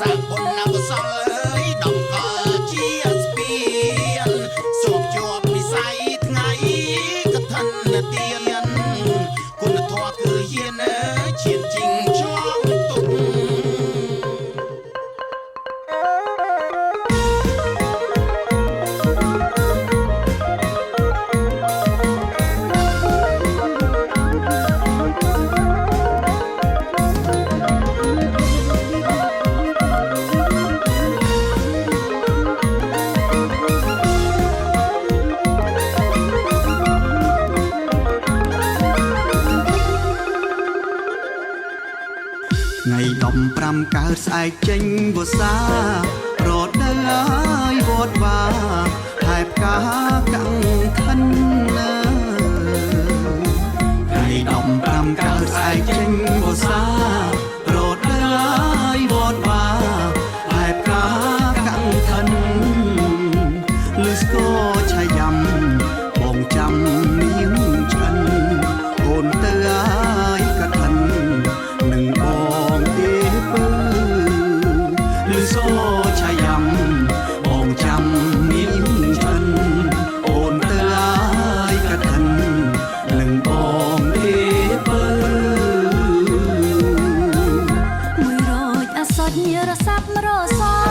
សាពុនអវសលអើយដំកល់ជាស្ពានសូមជាប់វិស័យថ្ងៃកឋិនទានគុណធម៌គឺយានឈានជីងឆ្លងទុកថ្ងៃ15កើតស្អែកចេញវស្សារត់ដើរវត្តវាហើយផ្កាកាំងខិនថ្ងៃ15កើតស្អែកចេញវស្សារត់ដើរវត្តវាហើយផ្កាកាំងខិនលឺស្គរឆាយ៉ាំបងចាំនាងឆ្អិនអូនទៅហើយកឋិននឹងបងទេពើលឺស្គរឆាយ៉ាំបងចាំនាងឆ្អិនអូនទៅហើយកឋិននឹងបងទេពើមួយរោចអសត់ញរសាប់រស